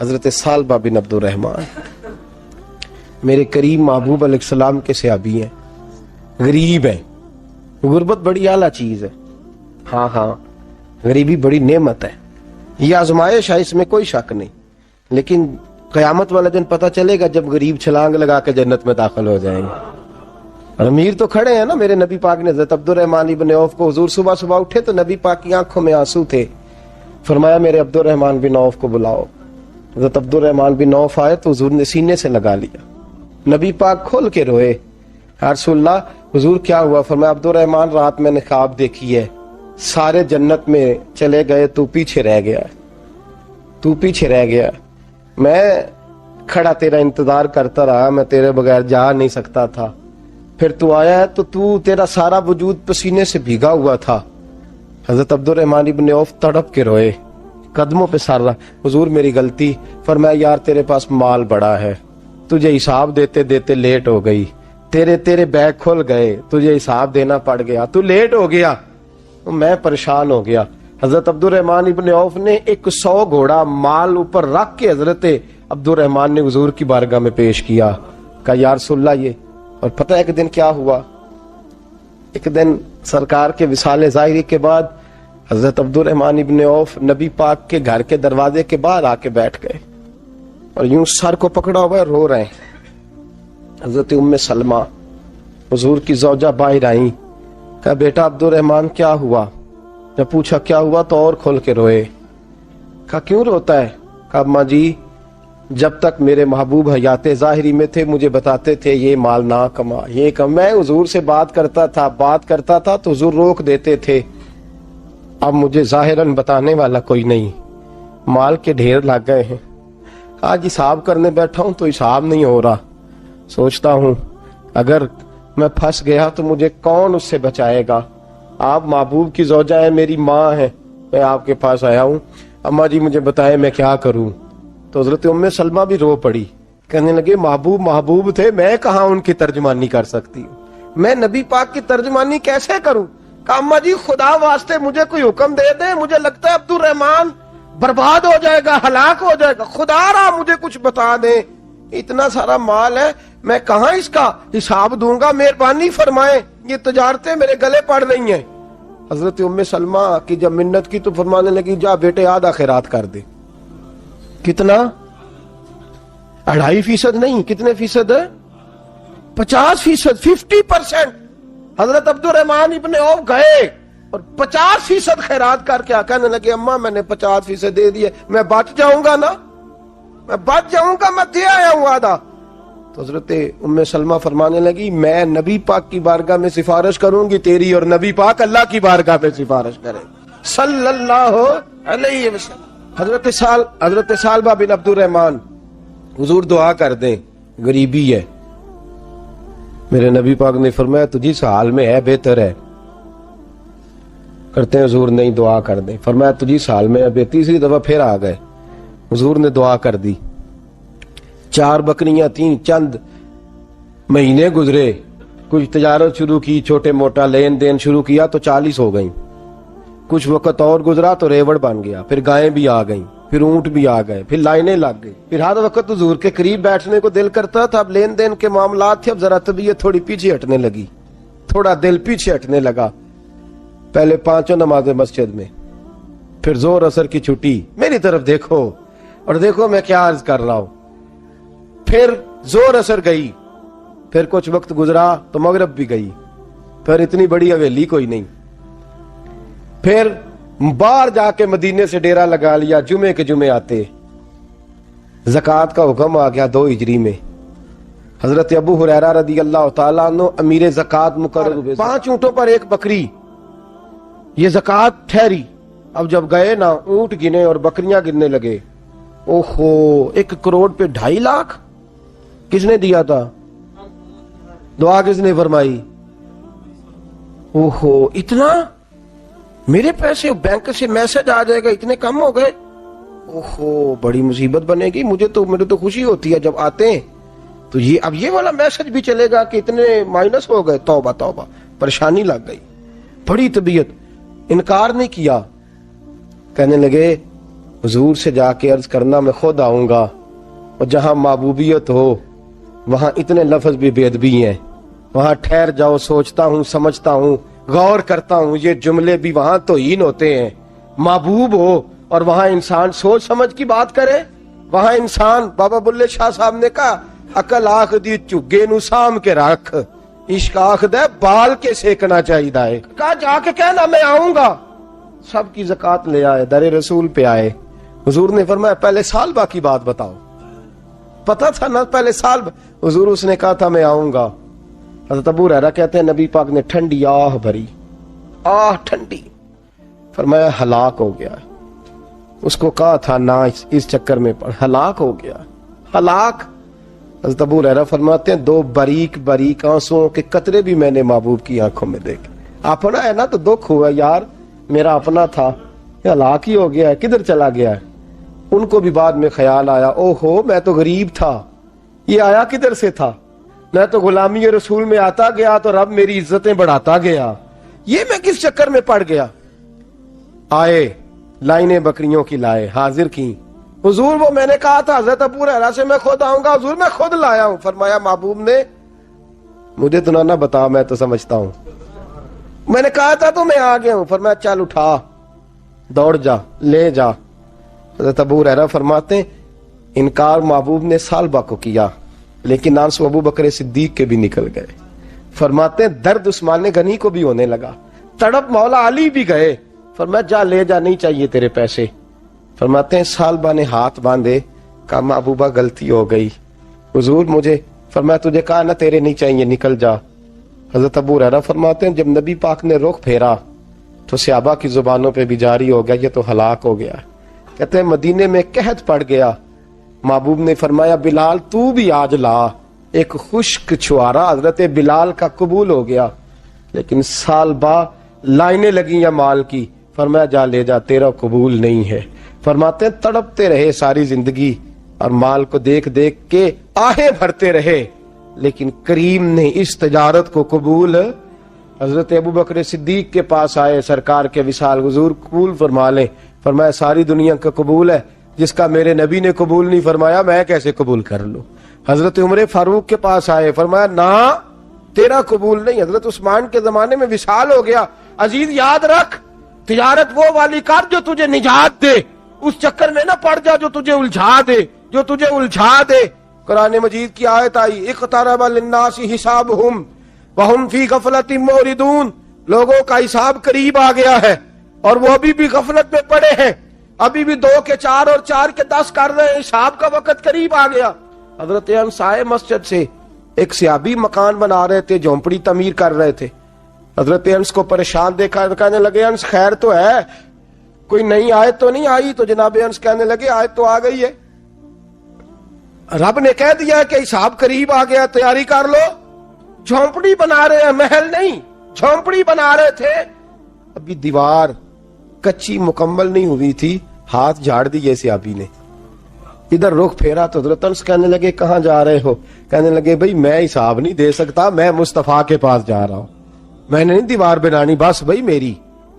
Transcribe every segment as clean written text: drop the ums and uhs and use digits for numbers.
حضرت سالبہ بن عبد الرحمن میرے کریم محبوب علیہ السلام کے صحابی ہیں، غریب ہیں. غربت بڑی اعلیٰ چیز ہے. ہاں غریبی بڑی نعمت ہے، یہ آزمائش ہے، اس میں کوئی شک نہیں. لیکن قیامت والا دن پتہ چلے گا جب غریب چھلانگ لگا کے جنت میں داخل ہو جائیں گے. اور امیر تو کھڑے ہیں نا. میرے نبی پاک نے حضرت عبد الرحمن ابن عوف کو، حضور صبح صبح اٹھے تو نبی پاک کی آنکھوں میں آنسو تھے. فرمایا میرے عبد الرحمن بن عوف کو بلاؤ. حضرت عبد الرحمن بن عوف آئے تو حضور نے سینے سے لگا لیا. نبی پاک کھول کے روئے. یا رسول اللہ، حضور کیا ہوا؟ فرمایا عبد الرحمن رات میں نے خواب دیکھی ہے، سارے جنت میں چلے گئے، تو پیچھے رہ گیا. تو پیچھے رہ گیا. میں کھڑا تیرا انتظار کرتا رہا، میں تیرے بغیر جا نہیں سکتا تھا. پھر تو آیا ہے تو تیرا سارا وجود پسینے سے بھیگا ہوا تھا. حضرت عبد الرحمن ابن عوف تڑپ کے روئے، قدموں پہ سر رہا. حضور میری غلطی. فرمایا یار تیرے پاس مال بڑا ہے، تجھے حساب دیتے دیتے لیٹ ہو گئی. تیرے بیگ کھل گئے، تجھے حساب دینا پڑ گیا، تو لیٹ ہو گیا، میں پریشان ہو گیا. حضرت عبد الرحمن ابن عوف نے 100 گھوڑا مال اوپر رکھ کے حضرت عبد الرحمن نے حضور کی بارگاہ میں پیش کیا. کہا یا رسول اللہ یہ. اور پتہ ہے ایک دن کیا ہوا؟ ایک دن سرکار کے وصال ظاہری کے بعد حضرت عبد الرحمن ابن عوف نبی پاک کے گھر کے دروازے کے باہر آ کے بیٹھ گئے اور یوں سر کو پکڑا ہوا ہے، رو رہے ہیں. حضرت ام سلمہ حضور کی زوجہ باہر آئیں. کہا بیٹا عبد الرحمن کیا ہوا؟ جب پوچھا کیا ہوا تو اور کھول کے روئے. کہا کیوں روتا ہے؟ کہا اماں جی جب تک میرے محبوب حیات ظاہری میں تھے مجھے بتاتے تھے یہ مال نہ کما، یہ کم. میں حضور سے بات کرتا تھا تو حضور روک دیتے تھے. اب مجھے ظاہراً بتانے والا کوئی نہیں، مال کے ڈھیر لگ گئے ہیں. آج حساب کرنے بیٹھا ہوں تو حساب نہیں ہو رہا. سوچتا ہوں اگر میں پھنس گیا تو مجھے کون اس سے بچائے گا؟ آپ محبوب کی زوجہ ہیں، میری ماں ہے، میں آپ کے پاس آیا ہوں. اماں جی مجھے بتائیں میں کیا کروں؟ تو حضرت ام سلمہ بھی رو پڑی. کہنے لگے محبوب تھے، میں کہاں ان کی ترجمانی کر سکتی ہوں، میں نبی پاک کی ترجمانی کیسے کروں؟ کہا اماں جی خدا واسطے مجھے کوئی حکم دے دیں، مجھے لگتا ہے عبد الرحمن برباد ہو جائے گا، ہلاک ہو جائے گا. خدا را مجھے کچھ بتا دیں، اتنا سارا مال ہے، میں کہاں اس کا حساب دوں گا؟ مہربانی فرمائیں، یہ تجارتیں میرے گلے پڑ رہی ہیں. حضرت ام سلمہ کی جب منت کی تو فرمانے لگی جا بیٹے آدھا خیرات کر دے. کتنا؟ 2.5% نہیں، کتنے فیصد ہے؟ 50%، 50%. حضرت عبد الرحمن ابن عوف گئے اور 50% خیرات کر کے کہنے لگے اماں میں نے 50% دے دیے، میں بچ جاؤں گا نا، میں بچ جاؤں گا، میں دے آیا ہوں آدھا. تو حضرت ام سلمہ فرمانے لگی میں نبی پاک کی بارگاہ میں سفارش کروں گی تیری، اور نبی پاک اللہ کی بارگاہ میں سفارش کرے صلی اللہ علیہ وسلم. حضرت سالبہ بن عبد الرحمن، حضور دعا کر دیں، غریبی ہے. میرے نبی پاک نے فرمایا تجھی اس حال میں ہے بہتر ہے. کرتے ہیں حضور نہیں دعا کر دیں. فرمایا تجھی اس حال میں ہے. تیسری دفعہ پھر آ گئے، حضور نے دعا کر دی. 4 بکریاں تھیں، چند مہینے گزرے، کچھ تجارت شروع کی، چھوٹے موٹا لین دین شروع کیا تو 40 ہو گئیں. کچھ وقت اور گزرا تو ریوڑ بن گیا، پھر گائیں بھی آ گئیں، پھر اونٹ بھی آ گئے، پھر لائنیں لگ گئی. پھر ہر وقت حضور کے قریب بیٹھنے کو دل کرتا تھا. اب لین دین کے معاملات تھے، اب ذرا طبیعت تھوڑی پیچھے ہٹنے لگی، تھوڑا دل پیچھے ہٹنے لگا. پہلے 5 نمازیں مسجد میں، پھر زور اثر کی چھٹی. میری طرف دیکھو اور دیکھو میں کیا عرض کر رہا ہوں. پھر زور اثر گئی، پھر کچھ وقت گزرا تو مغرب بھی گئی، پھر اتنی بڑی حویلی کوئی نہیں. پھر باہر جا کے مدینے سے ڈیرا لگا لیا، جمعے کے جمعے آتے. زکوٰۃ کا حکم آ گیا 2 ہجری میں. حضرت ابو ہریرہ رضی اللہ تعالیٰ عنہ امیر زکوٰۃ مقرر ہوئے. 5 اونٹوں پر 1 بکری، یہ زکوٰۃ ٹھہری. اب جب گئے نا اونٹ گنے اور بکریاں گننے لگے، اوہو 1 کروڑ پہ 2.5 لاکھ. کس نے دیا تھا؟ دعا کس نے فرمائی؟ اوہو اتنا، میرے پیسے بینک سے میسج آ جائے گا اتنے کم ہو گئے. اوہو بڑی مصیبت بنے گی. میرے تو خوشی ہوتی ہے جب آتے ہیں تو اب یہ والا میسج بھی چلے گا کہ اتنے مائنس ہو گئے. توبہ توبہ، پریشانی لگ گئی. بڑی طبیعت، انکار نہیں کیا. کہنے لگے حضور سے جا کے عرض کرنا میں خود آؤں گا، اور جہاں محبوبیت ہو وہاں اتنے لفظ بھی بے ادبی ہیں، وہاں ٹھہر جاؤ، سوچتا ہوں، سمجھتا ہوں، غور کرتا ہوں، یہ جملے بھی وہاں توہین ہوتے ہیں۔ محبوب ہو اور وہاں انسان سوچ سمجھ کی بات کرے، وہاں انسان، بابا بلے شاہ صاحب نے کہا عقل آخ دی چگے نو سام کے رکھ، عشق آخ دے بال کے سیکنا چاہیے دائے، کہا جا کے کہنا میں آؤں گا۔ سب کی زکوٰۃ لے آئے، در رسول پہ آئے، حضور نے فرمایا پہلے سالبہ کی بات بتاؤ، پتا تھا نا پہلے سال؟ حضور اس نے کہا تھا میں آؤں گا۔ حضرت ابو ہریرہ کہتے ہیں نبی پاک نے ٹھنڈی آہ بھری، آہ ٹھنڈی، فرمایا ہلاک ہو گیا۔ اس کو کہا تھا نہ اس چکر میں پڑ، ہلاک ہو گیا، ہلاک۔ حضرت ابو ہریرہ فرماتے ہیں دو باریک باریک آنسوؤں کے قطرے بھی میں نے محبوب کی آنکھوں میں دیکھے۔ اپنا ہے نا تو دکھ ہوا، یار میرا اپنا تھا، یہ ہلاک ہی ہو گیا ہے، کدھر چلا گیا ہے؟ ان کو بھی بعد میں خیال آیا، او ہو میں تو غریب تھا، یہ آیا کدھر سے تھا؟ میں تو غلامی رسول میں آتا گیا تو رب میری عزتیں بڑھاتا گیا، یہ میں کس چکر میں پڑ گیا؟ آئے لائنیں بکریوں کی لائے، حاضر کی، حضور وہ میں نے کہا تھا حضرت ابو ہریرہ سے میں خود آؤں گا، حضور میں خود لایا ہوں۔ فرمایا محبوب نے مجھے تو نہ بتا، میں تو سمجھتا ہوں، میں نے کہا تھا تو میں آ گیا ہوں۔ فرمایا چل اٹھا، دوڑ جا، لے جا۔ حضرت ابو ہریرہ فرماتے ہیں انکار محبوب نے سالبہ کو کیا، لیکن آنسو ابو بکر صدیق کے بھی نکل گئے۔ فرماتے ہیں درد عثمان غنی کو بھی ہونے لگا، تڑپ مولا علی بھی گئے۔ فرمایا جا لے جا، نہیں چاہیے تیرے پیسے۔ فرماتے ہیں سالبہ نے ہاتھ باندھے، کہا محبوبہ غلطی ہو گئی، حضور مجھے، فرمایا تجھے کہا نا تیرے نہیں چاہیے، نکل جا۔ حضرت ابو ہریرہ فرماتے ہیں جب نبی پاک نے رخ پھیرا تو صحابہ کی زبانوں پہ بھی جاری ہو گیا یہ تو ہلاک ہو گیا۔ کہتے ہیں مدینے میں قحط پڑ گیا، محبوب نے فرمایا بلال تو بھی آج لا، ایک خشک چھوارا حضرت بلال کا قبول ہو گیا۔ لیکن سالبہ لائنیں لگی یا مال کی، فرمایا جا لے جا، تیرا قبول نہیں ہے۔ فرماتے ہیں تڑپتے رہے ساری زندگی اور مال کو دیکھ دیکھ کے آہیں بھرتے رہے، لیکن کریم نے اس تجارت کو قبول۔ حضرت ابو بکر صدیق کے پاس آئے، سرکار کے وصال، حضور قبول فرما لیں۔ فرمایا ساری دنیا کا قبول ہے، جس کا میرے نبی نے قبول نہیں فرمایا میں کیسے قبول کر لوں؟ حضرت عمر فاروق کے پاس آئے، فرمایا نہ تیرا قبول نہیں۔ حضرت عثمان کے زمانے میں وصال ہو گیا۔ عزیز یاد رکھ، تجارت وہ والی کر جو تجھے نجات دے، اس چکر میں نہ پڑ جا جو تجھے الجھا دے۔ قرآن مجید کی آیت آئی اقترب للناس حسابہم وہم فی غفلۃ معرضون، لوگوں کا حساب قریب آ گیا ہے اور وہ ابھی بھی غفلت میں پڑے ہیں، ابھی بھی 2 کے 4 اور 4 کے 10 کر رہے ہیں، حساب کا وقت قریب آ گیا۔ حضرت انس آئے مسجد سے، ایک صحابی مکان بنا رہے تھے، جھونپڑی تعمیر کر رہے تھے۔ حضرت انس کو پریشان دیکھا، کہنے لگے انس خیر تو ہے، کوئی نئی آیت تو نہیں آئی؟ تو جناب انس کہنے لگے آیت تو آ گئی ہے، رب نے کہہ دیا کہ حساب قریب آ گیا، تیاری کر لو۔ جھونپڑی بنا رہے ہیں، محل نہیں، جھونپڑی بنا رہے تھے، ابھی دیوار کچی مکمل نہیں ہوئی تھی، ہاتھ جھاڑ دیے صحابی نے۔ ادھر رخ پھیرا تو حضرت انس کہنے لگے کہاں جا رہے ہو؟ کہنے لگے بھئی میں حساب نہیں دے سکتا، میں مصطفیٰ کے پاس جا رہا ہوں، میں نے نہیں دیوار بنانی، بس بھئی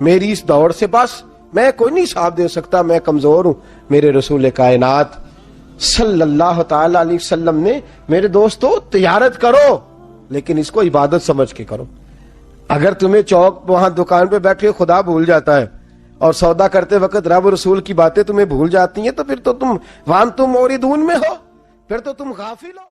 میری اس دور سے بس میں کوئی نہیں حساب دے سکتا، میں کمزور ہوں۔ میرے رسول کائنات صلی اللہ تعالی علیہ وسلم نے، میرے دوستو تجارت کرو لیکن اس کو عبادت سمجھ کے کرو۔ اگر تمہیں چوک وہاں دکان پہ بیٹھے خدا بھول جاتا ہے اور سودا کرتے وقت رب رسول کی باتیں تمہیں بھول جاتی ہیں، تو پھر تو تم وانتم موردون میں ہو، پھر تو تم غافل ہو۔